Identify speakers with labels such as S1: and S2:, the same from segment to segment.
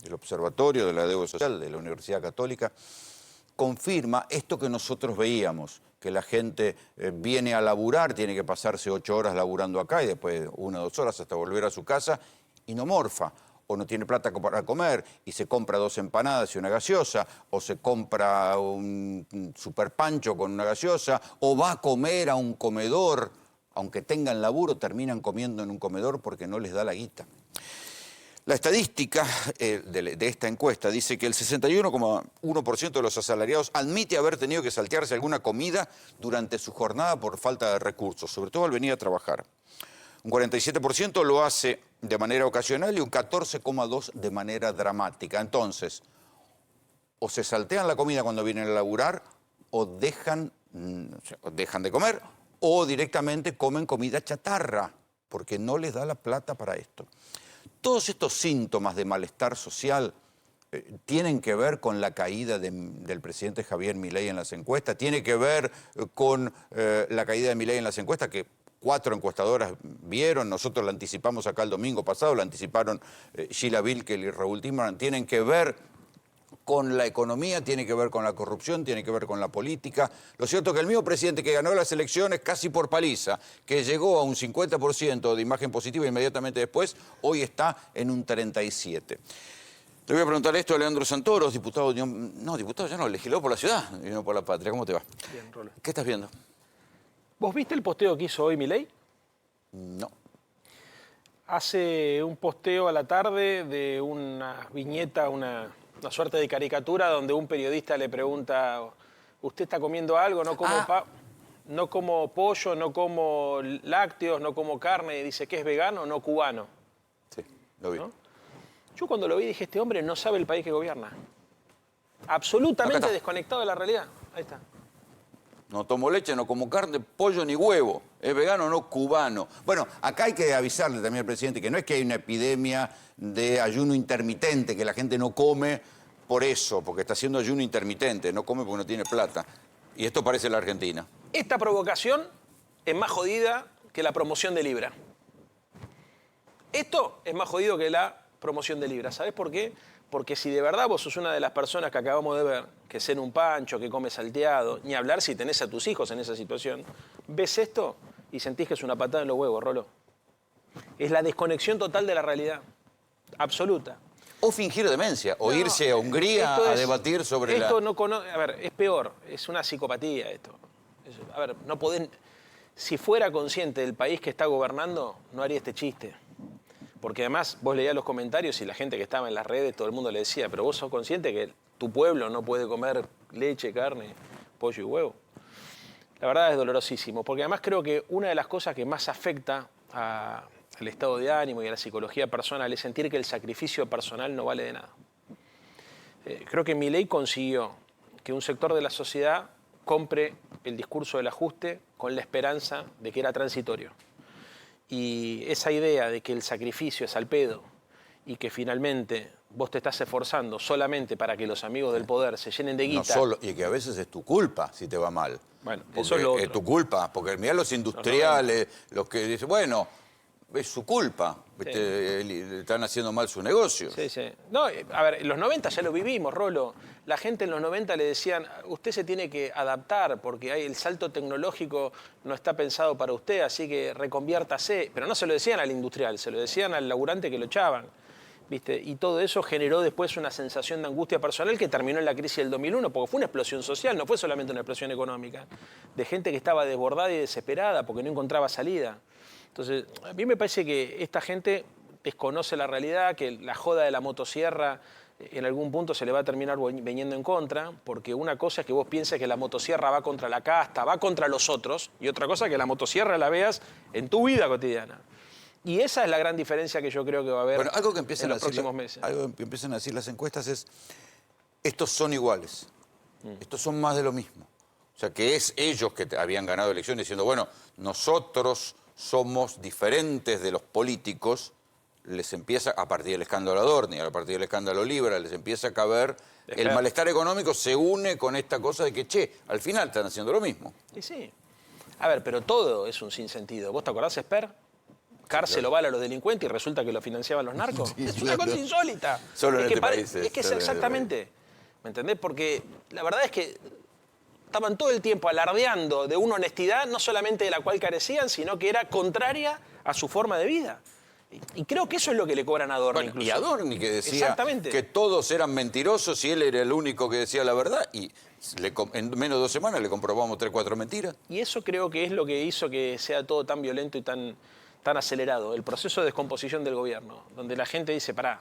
S1: el Observatorio de la Deuda Social de la Universidad Católica, confirma esto que nosotros veíamos, que la gente viene a laburar, tiene que pasarse 8 horas laburando acá y después 1 o 2 horas hasta volver a su casa y no morfa. O no tiene plata para comer y se compra 2 empanadas y una gaseosa, o se compra un super pancho con una gaseosa, o va a comer a un comedor. Aunque tengan laburo, terminan comiendo en un comedor porque no les da la guita. La estadística de esta encuesta dice que el 61,1% de los asalariados admite haber tenido que saltearse alguna comida durante su jornada por falta de recursos, sobre todo al venir a trabajar. Un 47% lo hace de manera ocasional y un 14,2% de manera dramática. Entonces, o se saltean la comida cuando vienen a laburar, o dejan de comer, o directamente comen comida chatarra, porque no les da la plata para esto. Todos estos síntomas de malestar social tienen que ver con la caída del presidente Javier Milei en las encuestas, tiene que ver con la caída de Milei en las encuestas, que 4 encuestadoras vieron, nosotros la anticipamos acá el domingo pasado, la anticiparon Sheila Wilkel y Raúl Timerman, tienen que ver con la economía, tiene que ver con la corrupción, tiene que ver con la política. Lo cierto es que el mismo presidente que ganó las elecciones casi por paliza, que llegó a un 50% de imagen positiva inmediatamente después, hoy está en un 37%. Le voy a preguntar esto a Leandro Santoro, diputado legislador por la ciudad y no por la patria. ¿Cómo te va?
S2: Bien, Rolo.
S1: ¿Qué estás viendo?
S2: ¿Vos viste el posteo que hizo hoy Milei?
S1: No.
S2: Hace un posteo a la tarde de una viñeta, una suerte de caricatura donde un periodista le pregunta: ¿usted está comiendo algo? No como, no como pollo, no como lácteos, no como carne. Y dice que es vegano, no cubano.
S1: Sí, lo vi.
S2: ¿No? Yo cuando lo vi dije, este hombre no sabe el país que gobierna. Absolutamente desconectado de la realidad. Ahí está.
S1: No tomo leche, no como carne, pollo ni huevo. Es vegano, no cubano. Bueno, acá hay que avisarle también al presidente que no es que hay una epidemia de ayuno intermitente, que la gente no come por eso, porque está haciendo ayuno intermitente, no come porque no tiene plata. Y esto parece la Argentina.
S2: Esta provocación es más jodida que la promoción de Libra. Esto es más jodido que la promoción de Libra. ¿Sabés por qué? Porque si de verdad vos sos una de las personas que acabamos de ver, que cena un pancho, que come salteado, ni hablar si tenés a tus hijos en esa situación, ves esto y sentís que es una patada en los huevos, Rolo. Es la desconexión total de la realidad. Absoluta.
S1: O fingir demencia, o irse a Hungría a debatir sobre
S2: esto no conoce. A ver, es peor, es una psicopatía esto. A ver, no podés. Si fuera consciente del país que está gobernando, no haría este chiste. Porque además vos leías los comentarios y la gente que estaba en las redes, todo el mundo le decía, pero vos sos consciente que tu pueblo no puede comer leche, carne, pollo y huevo. La verdad es dolorosísimo, porque además creo que una de las cosas que más afecta al estado de ánimo y a la psicología personal es sentir que el sacrificio personal no vale de nada. Creo que Milei consiguió que un sector de la sociedad compre el discurso del ajuste con la esperanza de que era transitorio. Y esa idea de que el sacrificio es al pedo y que finalmente vos te estás esforzando solamente para que los amigos del poder se llenen de guita.
S1: No solo, y que a veces es tu culpa si te va mal.
S2: Bueno,
S1: porque
S2: eso es lo otro.
S1: Es tu culpa, porque mirá los industriales, los que dicen, bueno, es su culpa, sí. Le están haciendo mal su negocio.
S2: Sí, sí. No, a ver, en los 90 ya lo vivimos, Rolo. La gente en los 90 le decían, usted se tiene que adaptar porque el salto tecnológico no está pensado para usted, así que reconviértase. Pero no se lo decían al industrial, se lo decían al laburante que lo echaban. ¿Viste? Y todo eso generó después una sensación de angustia personal que terminó en la crisis del 2001, porque fue una explosión social, no fue solamente una explosión económica, de gente que estaba desbordada y desesperada porque no encontraba salida. Entonces, a mí me parece que esta gente desconoce la realidad, que la joda de la motosierra en algún punto se le va a terminar viniendo en contra, porque una cosa es que vos pienses que la motosierra va contra la casta, va contra los otros, y otra cosa es que la motosierra la veas en tu vida cotidiana. Y esa es la gran diferencia que yo creo que va a haber en los próximos meses.
S1: Algo que empiezan a decir las encuestas es, estos son iguales, estos son más de lo mismo. O sea, que es ellos que habían ganado elecciones diciendo, bueno, nosotros somos diferentes de los políticos, les empieza, a partir del escándalo Adorni, a partir del escándalo Libra, les empieza a caber, el malestar económico se une con esta cosa de que, che, al final están haciendo lo mismo.
S2: Y sí. A ver, pero todo es un sinsentido. ¿Vos te acordás, Esper? cárcel o bala a los delincuentes y resulta que lo financiaban los narcos.
S1: Sí,
S2: es una cosa insólita.
S1: Solo en
S2: que
S1: este país.
S2: es que es exactamente. ¿Me entendés? Porque la verdad es que estaban todo el tiempo alardeando de una honestidad no solamente de la cual carecían, sino que era contraria a su forma de vida. Y creo que eso es lo que le cobran a Adorni, incluso.
S1: Y Adorni, que decía que todos eran mentirosos y él era el único que decía la verdad, y en menos de 2 semanas le comprobamos 3, 4 mentiras.
S2: Y eso creo que es lo que hizo que sea todo tan violento y tan acelerado, el proceso de descomposición del gobierno, donde la gente dice, pará,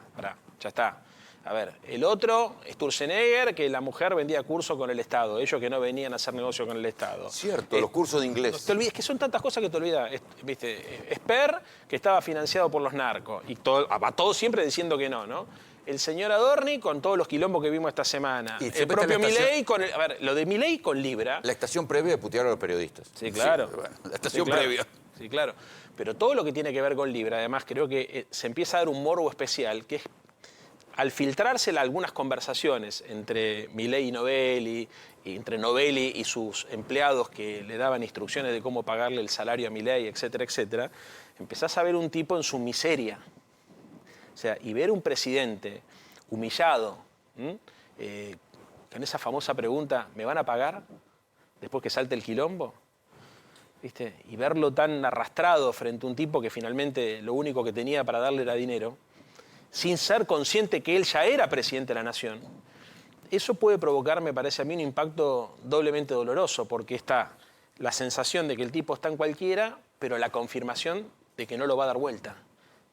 S2: ya está. A ver, el otro, Sturzenegger, que la mujer vendía curso con el Estado, ellos que no venían a hacer negocio con el Estado.
S1: Cierto, los cursos de inglés.
S2: No te olvides, que son tantas cosas que te olvidas. ¿Viste? Esper, que estaba financiado por los narcos, y todo siempre diciendo que no, ¿no? El señor Adorni con todos los quilombos que vimos esta semana.
S1: Y
S2: el propio Milei con... A ver, lo de Milei con Libra.
S1: La estación previa de putear a los periodistas.
S2: Sí, claro.
S1: Sí, bueno, la estación previa.
S2: Sí, claro. Pero todo lo que tiene que ver con Libra, además, creo que se empieza a dar un morbo especial, que es al filtrarse algunas conversaciones entre Milei y Novelli, y entre Novelli y sus empleados que le daban instrucciones de cómo pagarle el salario a Milei, etcétera, etcétera, empezás a ver un tipo en su miseria. O sea, y ver un presidente humillado, con esa famosa pregunta, ¿me van a pagar después que salte el quilombo? ¿Viste? Y verlo tan arrastrado frente a un tipo que finalmente lo único que tenía para darle era dinero, sin ser consciente que él ya era presidente de la nación, eso puede provocar, me parece a mí, un impacto doblemente doloroso, porque está la sensación de que el tipo está en cualquiera, pero la confirmación de que no lo va a dar vuelta,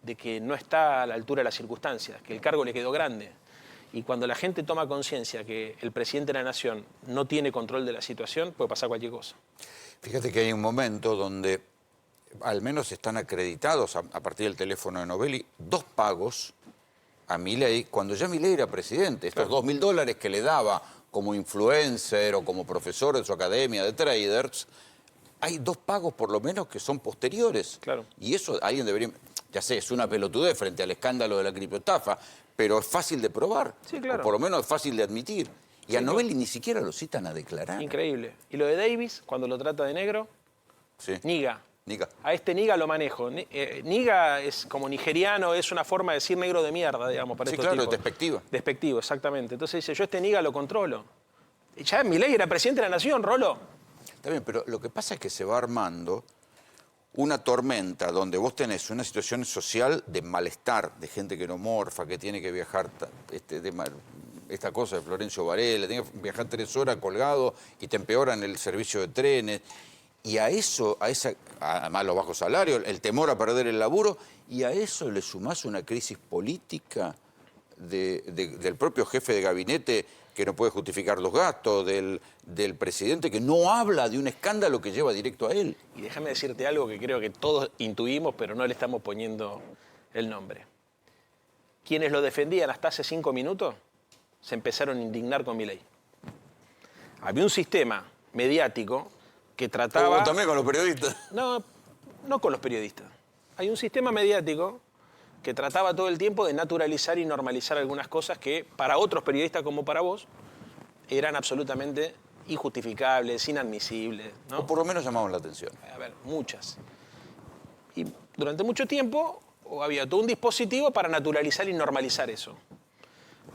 S2: de que no está a la altura de las circunstancias, que el cargo le quedó grande. Y cuando la gente toma conciencia que el presidente de la nación no tiene control de la situación, puede pasar cualquier cosa.
S1: Fíjate que hay un momento donde al menos están acreditados, a partir del teléfono de Novelli, 2 pagos a Milei, cuando ya Milei era presidente. Estos $2.000 que le daba como influencer o como profesor de su academia de traders, hay 2 pagos por lo menos que son posteriores.
S2: Claro.
S1: Y eso alguien debería... Ya sé, es una pelotudez frente al escándalo de la criptoestafa, pero es fácil de probar.
S2: Sí, claro.
S1: O por lo menos es fácil de admitir. Y a Novelli ni siquiera lo citan a declarar.
S2: Increíble. Y lo de Davis, cuando lo trata de negro,
S1: Sí.
S2: niga.
S1: Niga.
S2: A este niga lo manejo. Niga es como nigeriano, es una forma de decir negro de mierda, digamos, para
S1: Sí,
S2: estos
S1: claro,
S2: tipos.
S1: despectiva.
S2: Despectivo, exactamente. Entonces dice, yo este niga lo controlo. Y ya Milei era presidente de la nación, Rolo.
S1: Está bien, pero lo que pasa es que se va armando una tormenta donde vos tenés una situación social de malestar, de gente que no morfa, que tiene que viajar, esta cosa de Florencio Varela, tiene que viajar 3 horas colgado y te empeoran el servicio de trenes. Y a eso, además los bajos salarios, el temor a perder el laburo, y a eso le sumás una crisis política del propio jefe de gabinete que no puede justificar los gastos, del presidente que no habla de un escándalo que lleva directo a él.
S2: Y déjame decirte algo que creo que todos intuimos, pero no le estamos poniendo el nombre. Quienes lo defendían hasta hace 5 minutos se empezaron a indignar con Milei. Había un sistema mediático que trataba...
S1: ¿Vos también con los periodistas?
S2: No, no con los periodistas. Hay un sistema mediático que trataba todo el tiempo de naturalizar y normalizar algunas cosas que para otros periodistas como para vos eran absolutamente injustificables, inadmisibles, ¿no?
S1: O por lo menos llamaban la atención.
S2: A ver, muchas. Y durante mucho tiempo había todo un dispositivo para naturalizar y normalizar eso.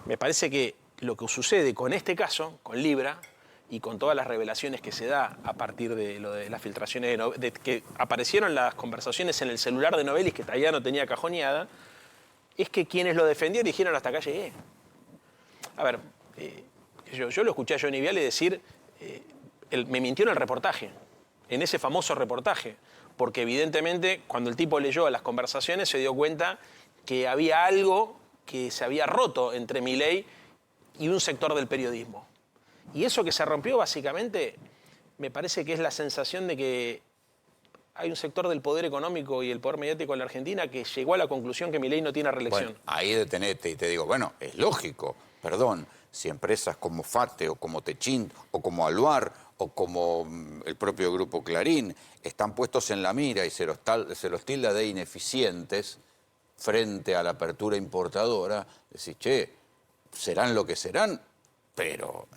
S2: Me parece que lo que sucede con este caso, con Libra, y con todas las revelaciones que se da a partir de lo de las filtraciones de que aparecieron las conversaciones en el celular de Novelli, que todavía no tenía cajoneada, es que quienes lo defendían dijeron hasta acá llegué. A ver, yo lo escuché a Johnny Viale decir, me mintió en el reportaje, en ese famoso reportaje, porque evidentemente cuando el tipo leyó las conversaciones se dio cuenta que había algo que se había roto entre Milei y un sector del periodismo. Y eso que se rompió, básicamente, me parece que es la sensación de que hay un sector del poder económico y el poder mediático en la Argentina que llegó a la conclusión que Milei no tiene reelección.
S1: Bueno, ahí detenete y te digo, bueno, es lógico, perdón, si empresas como FATE o como Techint o como Aluar o como el propio Grupo Clarín están puestos en la mira y se los tilda de ineficientes frente a la apertura importadora, decís, che, serán lo que serán, pero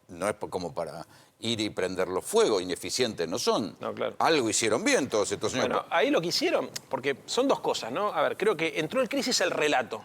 S1: no es como para ir y prenderlo fuego, ineficientes no son.
S2: No, claro.
S1: Algo hicieron bien todos estos señores.
S2: Bueno, ahí lo que hicieron, porque son dos cosas, ¿no? A ver, creo que entró en crisis el relato.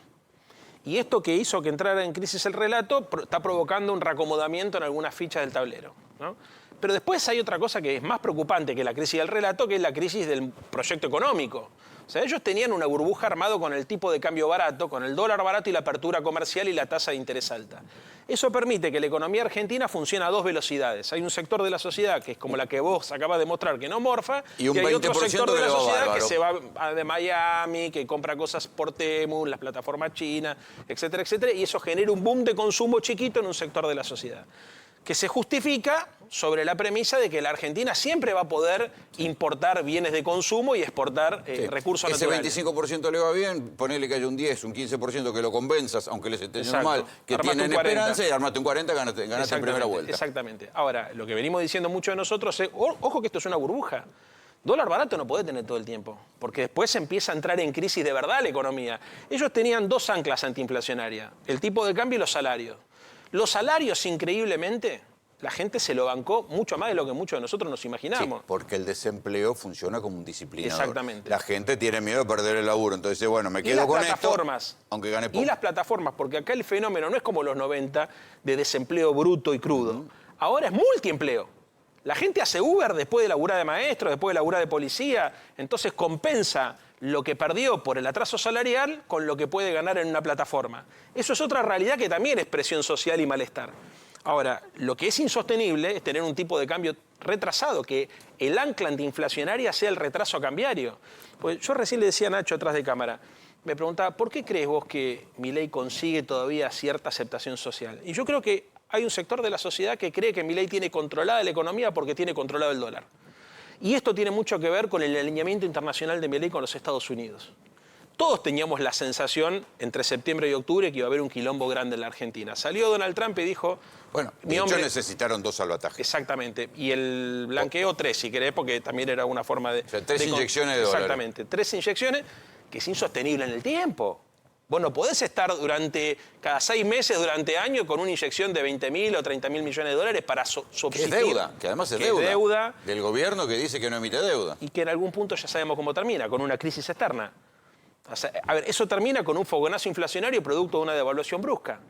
S2: Y esto que hizo que entrara en crisis el relato está provocando un reacomodamiento en algunas fichas del tablero, ¿no? Pero después hay otra cosa que es más preocupante que la crisis del relato, que es la crisis del proyecto económico. O sea, ellos tenían una burbuja armado con el tipo de cambio barato, con el dólar barato y la apertura comercial y la tasa de interés alta. Eso permite que la economía argentina funcione a dos velocidades. Hay un sector de la sociedad que es como la que vos acabas de mostrar, que no morfa,
S1: y un
S2: hay otro
S1: 20%
S2: sector de la sociedad
S1: bárbaro,
S2: que se va de Miami, que compra cosas por Temu, las plataformas chinas, etcétera, etcétera, y eso genera un boom de consumo chiquito en un sector de la sociedad, que se justifica sobre la premisa de que la Argentina siempre va a poder importar bienes de consumo y exportar recursos naturales.
S1: Ese 25% le va bien, ponele que haya un 10, un 15% que lo convenzas, aunque les esté yendo mal, que
S2: Armate
S1: tienen
S2: un 40.
S1: esperanza, y armate un 40, ganaste en primera vuelta.
S2: Exactamente. Ahora, lo que venimos diciendo mucho de nosotros es, ojo que esto es una burbuja. Dólar barato no puede tener todo el tiempo, porque después empieza a entrar en crisis de verdad la economía. Ellos tenían dos anclas antiinflacionarias, el tipo de cambio y los salarios. Los salarios, increíblemente, la gente se lo bancó mucho más de lo que muchos de nosotros nos imaginamos.
S1: Sí, porque el desempleo funciona como un disciplinador.
S2: Exactamente.
S1: La gente tiene miedo de perder el laburo, entonces dice, bueno, me quedo con esto, aunque gane poco.
S2: Y las plataformas, porque acá el fenómeno no es como los 90 de desempleo bruto y crudo. Ahora es multiempleo. La gente hace Uber después de laburar de maestro, después de laburar de policía, entonces compensa lo que perdió por el atraso salarial con lo que puede ganar en una plataforma. Eso es otra realidad que también es presión social y malestar. Ahora, lo que es insostenible es tener un tipo de cambio retrasado, que el ancla antiinflacionaria sea el retraso cambiario. Pues yo recién le decía a Nacho atrás de cámara, me preguntaba, ¿por qué crees vos que Milei consigue todavía cierta aceptación social? Y yo creo que hay un sector de la sociedad que cree que Milei tiene controlada la economía porque tiene controlado el dólar. Y esto tiene mucho que ver con el alineamiento internacional de Milei con los Estados Unidos. Todos teníamos la sensación entre septiembre y octubre que iba a haber un quilombo grande en la Argentina. Salió Donald Trump y dijo...
S1: Bueno, de hecho necesitaron 2 salvatajes.
S2: Exactamente. Y el blanqueo 3, si querés, porque también era una forma de...
S1: O sea, 3 inyecciones de dólares.
S2: Exactamente. 3 inyecciones que es insostenible en el tiempo. Vos no podés estar cada 6 meses, durante años, con una inyección de 20.000 o 30.000 millones de dólares para subsistir.
S1: Es deuda, que además es deuda. Del gobierno que dice que no emite deuda.
S2: Y que en algún punto ya sabemos cómo termina, con una crisis externa. O sea, a ver, eso termina con un fogonazo inflacionario producto de una devaluación brusca.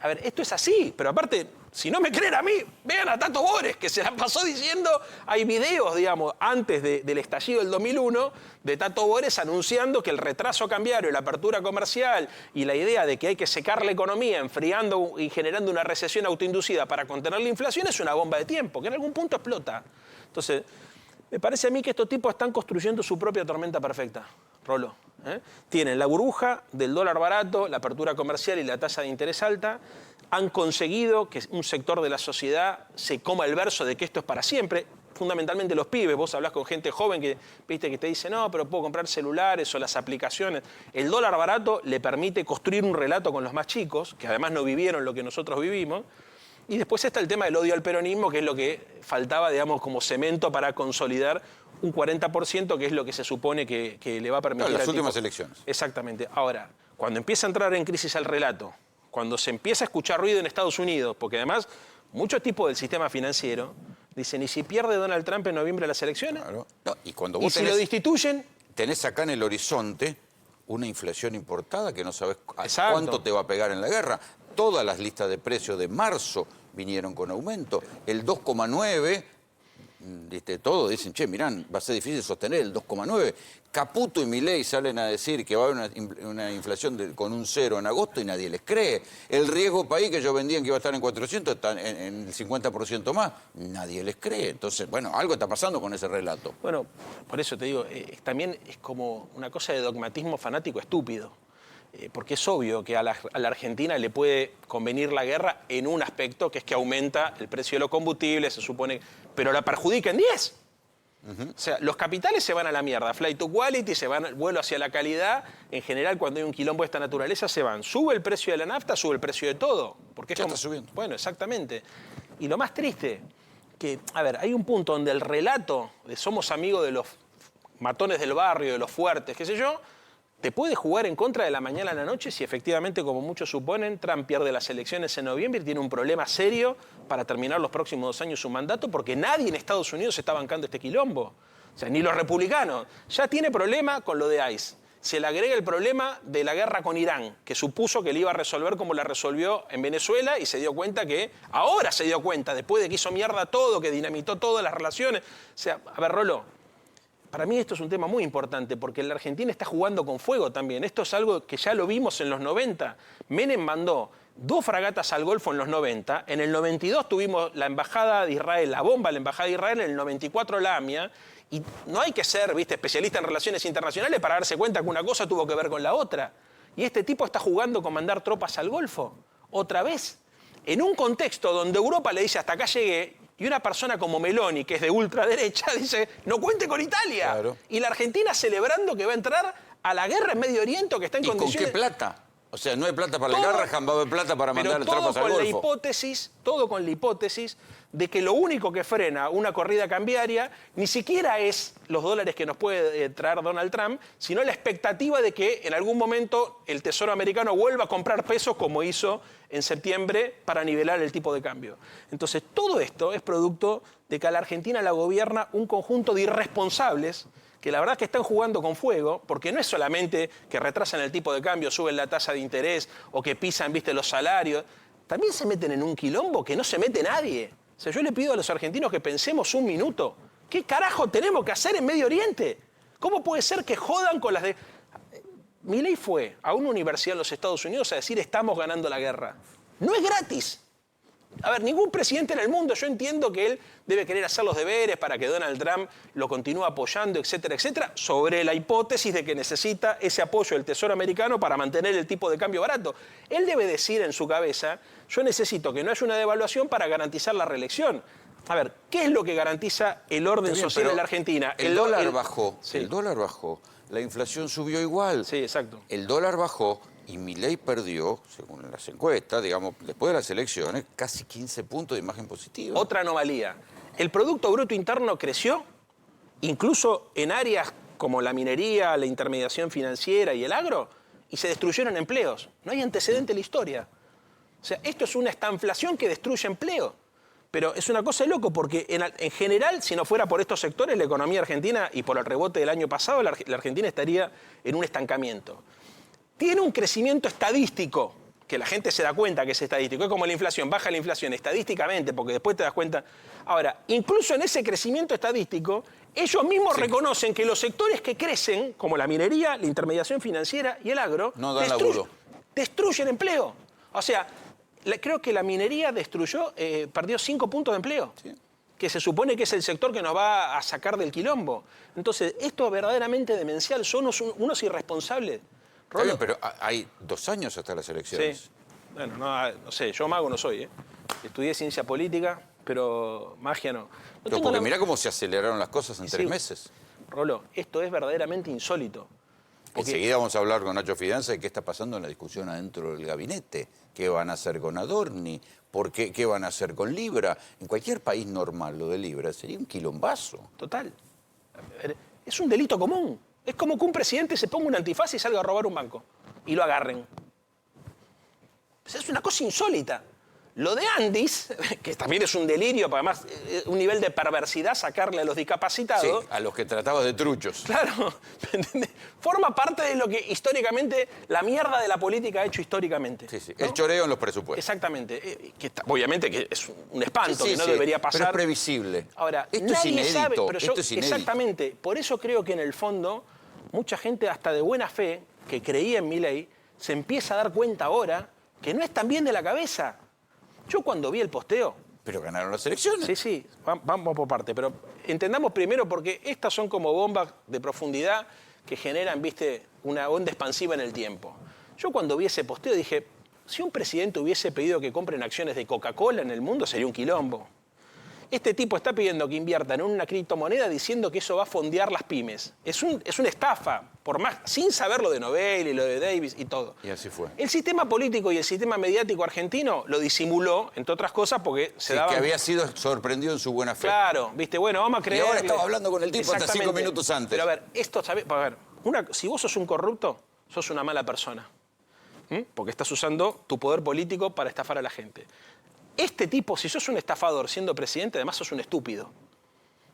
S2: A ver, esto es así, pero aparte, si no me creen a mí, vean a Tato Bores, que se la pasó diciendo, hay videos, digamos, antes del estallido del 2001, de Tato Bores anunciando que el retraso cambiario, la apertura comercial y la idea de que hay que secar la economía enfriando y generando una recesión autoinducida para contener la inflación es una bomba de tiempo, que en algún punto explota. Entonces, me parece a mí que estos tipos están construyendo su propia tormenta perfecta, Rolo. Tienen la burbuja del dólar barato, la apertura comercial y la tasa de interés alta. Han conseguido que un sector de la sociedad se coma el verso de que esto es para siempre. Fundamentalmente los pibes. Vos hablás con gente joven que te dice, no, pero puedo comprar celulares o las aplicaciones. El dólar barato le permite construir un relato con los más chicos, que además no vivieron lo que nosotros vivimos. Y después está el tema del odio al peronismo, que es lo que faltaba, digamos, como cemento para consolidar un 40%, que es lo que se supone que le va a permitir...
S1: No, las últimas elecciones.
S2: Exactamente. Ahora, cuando empieza a entrar en crisis el relato, cuando se empieza a escuchar ruido en Estados Unidos, porque además muchos tipos del sistema financiero dicen, ¿y si pierde Donald Trump en noviembre las elecciones?
S1: Claro. No, y cuando vos
S2: si lo destituyen...
S1: Tenés acá en el horizonte una inflación importada que no sabés
S2: Exacto.
S1: cuánto te va a pegar en la guerra. Todas las listas de precios de marzo vinieron con aumento. El 2,9, todos dicen, che, mirán, va a ser difícil sostener el 2,9. Caputo y Milei salen a decir que va a haber una inflación con un 0 en agosto y nadie les cree. El riesgo país que ellos vendían que iba a estar en 400 está en el 50% más. Nadie les cree. Entonces, bueno, algo está pasando con ese relato.
S2: Bueno, por eso te digo, también es como una cosa de dogmatismo fanático estúpido. Porque es obvio que a la Argentina le puede convenir la guerra en un aspecto, que es que aumenta el precio de los combustibles, se supone, pero la perjudica en 10. O sea, los capitales se van a la mierda, flight to quality, se van, vuelo hacia la calidad. En general, cuando hay un quilombo de esta naturaleza, se van. Sube el precio de la nafta, sube el precio de todo. Porque
S1: ya está subiendo.
S2: Bueno, exactamente. Y lo más triste, que, a ver, hay un punto donde el relato de somos amigos de los matones del barrio, de los fuertes, qué sé yo, te puede jugar en contra de la mañana a la noche si efectivamente, como muchos suponen, Trump pierde las elecciones en noviembre y tiene un problema serio para terminar los próximos 2 años su mandato, porque nadie en Estados Unidos está bancando este quilombo. O sea, ni los republicanos. Ya tiene problema con lo de ICE. Se le agrega el problema de la guerra con Irán, que supuso que le iba a resolver como la resolvió en Venezuela y se dio cuenta que, ahora se dio cuenta, después de que hizo mierda todo, que dinamitó todas las relaciones. O sea, a ver, Rolo, para mí esto es un tema muy importante porque la Argentina está jugando con fuego también. Esto es algo que ya lo vimos en los 90. Menem mandó 2 fragatas al Golfo en los 90. En el 92 tuvimos la Embajada de Israel, la bomba a la Embajada de Israel. En el 94 la AMIA. Y no hay que ser, ¿viste?, especialista en relaciones internacionales para darse cuenta que una cosa tuvo que ver con la otra. Y este tipo está jugando con mandar tropas al Golfo. Otra vez. En un contexto donde Europa le dice hasta acá llegué. Y una persona como Meloni, que es de ultraderecha, dice, no cuente con Italia.
S1: Claro.
S2: Y la Argentina celebrando que va a entrar a la guerra en Medio Oriente, que está en condiciones...
S1: ¿Y con qué plata? O sea, no hay plata para la guerra, va a haber plata para mandar tropas al Golfo.
S2: Todo con la hipótesis de que lo único que frena una corrida cambiaria ni siquiera es los dólares que nos puede traer Donald Trump, sino la expectativa de que en algún momento el Tesoro americano vuelva a comprar pesos como hizo en septiembre para nivelar el tipo de cambio. Entonces, todo esto es producto de que a la Argentina la gobierna un conjunto de irresponsables que la verdad es que están jugando con fuego, porque no es solamente que retrasan el tipo de cambio, suben la tasa de interés o que pisan, viste, los salarios. También se meten en un quilombo que no se mete nadie. O sea, yo le pido a los argentinos que pensemos un minuto. ¿Qué carajo tenemos que hacer en Medio Oriente? ¿Cómo puede ser que jodan con las de... Milei fue a una universidad en los Estados Unidos a decir estamos ganando la guerra. No es gratis. A ver, ningún presidente en el mundo, yo entiendo que él debe querer hacer los deberes para que Donald Trump lo continúe apoyando, etcétera, etcétera, sobre la hipótesis de que necesita ese apoyo del Tesoro americano para mantener el tipo de cambio barato. Él debe decir en su cabeza, yo necesito que no haya una devaluación para garantizar la reelección. A ver, ¿qué es lo que garantiza el orden social en la Argentina?
S1: El dólar bajó,
S2: sí.
S1: El dólar bajó, la inflación subió igual.
S2: Sí, exacto.
S1: El dólar bajó. Y Milei perdió, según las encuestas, digamos, después de las elecciones, casi 15 puntos de imagen positiva.
S2: Otra anomalía. El Producto Bruto Interno creció, incluso en áreas como la minería, la intermediación financiera y el agro, y se destruyeron empleos. No hay antecedente en la historia. O sea, esto es una estanflación que destruye empleo. Pero es una cosa de loco, porque en general, si no fuera por estos sectores, la economía argentina, y por el rebote del año pasado, la Argentina estaría en un estancamiento. Tiene un crecimiento estadístico, que la gente se da cuenta que es estadístico. Es como la inflación, baja la inflación estadísticamente, porque después te das cuenta. Ahora, incluso en ese crecimiento estadístico, ellos mismos reconocen que los sectores que crecen, como la minería, la intermediación financiera y el agro,
S1: no dan laburo.
S2: Destruyen empleo. O sea, creo que la minería perdió 5 puntos de empleo. Sí. Que se supone que es el sector que nos va a sacar del quilombo. Entonces, esto es verdaderamente demencial. Son unos irresponsables.
S1: Bien, pero hay 2 años hasta las elecciones.
S2: Sí. Bueno, no sé, yo mago no soy, ¿eh? Estudié ciencia política, pero magia no.
S1: Porque mirá cómo se aceleraron las cosas en 3 meses.
S2: Rolo, esto es verdaderamente insólito.
S1: Enseguida vamos a hablar con Nacho Fidanza de qué está pasando en la discusión adentro del gabinete. ¿Qué van a hacer con Adorni? ¿Qué van a hacer con Libra? En cualquier país normal lo de Libra sería un quilombazo.
S2: Total. Es un delito común. Es como que un presidente se ponga un antifaz y salga a robar un banco y lo agarren. Es una cosa insólita. Lo de Andis, que también es un delirio, además un nivel de perversidad sacarle a los discapacitados.
S1: Sí, a los que tratabas de truchos.
S2: Claro, forma parte de lo que históricamente, la mierda de la política ha hecho históricamente.
S1: Sí, sí.
S2: ¿No?
S1: El choreo en los presupuestos.
S2: Exactamente. Obviamente que es un espanto, que no debería pasar.
S1: Pero es previsible.
S2: Ahora,
S1: esto es inédito.
S2: Sabe, pero
S1: esto es inédito.
S2: Exactamente. Por eso creo que en el fondo, mucha gente hasta de buena fe, que creía en Milei, se empieza a dar cuenta ahora que no es tan bien de la cabeza. Yo cuando vi el posteo...
S1: Pero ganaron las elecciones.
S2: Sí, vamos por parte. Pero entendamos primero porque estas son como bombas de profundidad que generan, viste, una onda expansiva en el tiempo. Yo cuando vi ese posteo dije, si un presidente hubiese pedido que compren acciones de Coca-Cola en el mundo sería un quilombo. Este tipo está pidiendo que inviertan en una criptomoneda diciendo que eso va a fondear las pymes. Es una estafa, por más, sin saber lo de Nobel y lo de Davis y todo.
S1: Y así fue.
S2: El sistema político y el sistema mediático argentino lo disimuló, entre otras cosas, porque se daba...
S1: que había sido sorprendido en su buena fe.
S2: Claro, viste, bueno, vamos a creer...
S1: Y ahora estaba hablando con el tipo hasta 5 minutos antes.
S2: Pero a ver, si vos sos un corrupto, sos una mala persona. Porque estás usando tu poder político para estafar a la gente. Este tipo, si sos un estafador siendo presidente, además sos un estúpido.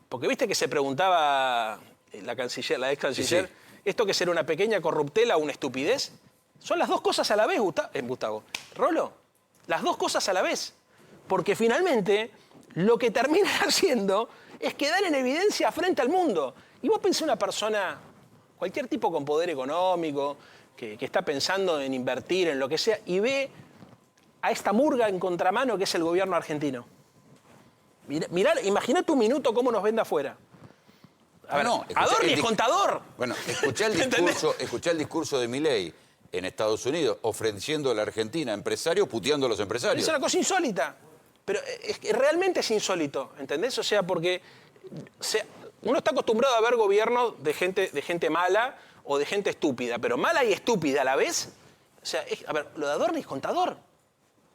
S2: Porque viste que se preguntaba la ex canciller,
S1: Sí.
S2: ¿esto que será una pequeña corruptela o una estupidez? Son las dos cosas a la vez, Gustavo. Rolo, las dos cosas a la vez. Porque finalmente lo que termina haciendo es quedar en evidencia frente al mundo. Y vos pensás una persona, cualquier tipo con poder económico, que está pensando en invertir en lo que sea, y ve a esta murga en contramano que es el gobierno argentino. Mirá, imagínate un minuto cómo nos vende afuera. A ver, Adorni es contador.
S1: Bueno, escuché el discurso de Milei en Estados Unidos, ofreciendo a la Argentina empresarios, puteando a los empresarios.
S2: Es una cosa insólita. Pero realmente es insólito, ¿entendés? O sea, porque uno está acostumbrado a ver gobiernos de gente mala o de gente estúpida, pero mala y estúpida a la vez. O sea, a ver, lo de Adorni es contador.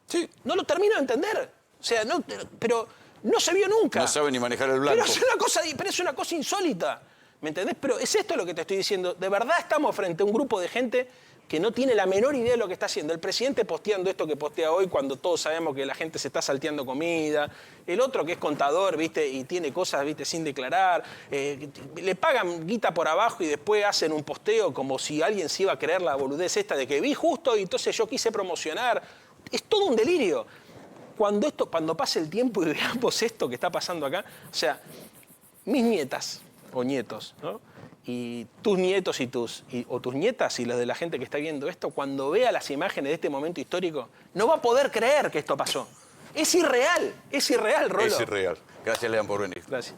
S1: Sí.
S2: No lo termino de entender. O sea, pero no se vio nunca.
S1: No sabe ni manejar el blanco.
S2: Pero es una cosa insólita. ¿Me entendés? Pero es esto lo que te estoy diciendo. De verdad estamos frente a un grupo de gente que no tiene la menor idea de lo que está haciendo. El presidente posteando esto que postea hoy cuando todos sabemos que la gente se está salteando comida. El otro que es contador, ¿viste? Y tiene cosas, ¿viste? Sin declarar. Le pagan guita por abajo y después hacen un posteo como si alguien se iba a creer la boludez esta de que vi justo y entonces yo quise promocionar. Es todo un delirio. Cuando pase el tiempo y veamos esto que está pasando acá, o sea, mis nietas o nietos, ¿no? Y tus nietos o tus nietas y los de la gente que está viendo esto, cuando vea las imágenes de este momento histórico, no va a poder creer que esto pasó. Es irreal, Rolo.
S1: Es irreal. Gracias, Lean, por venir.
S2: Gracias.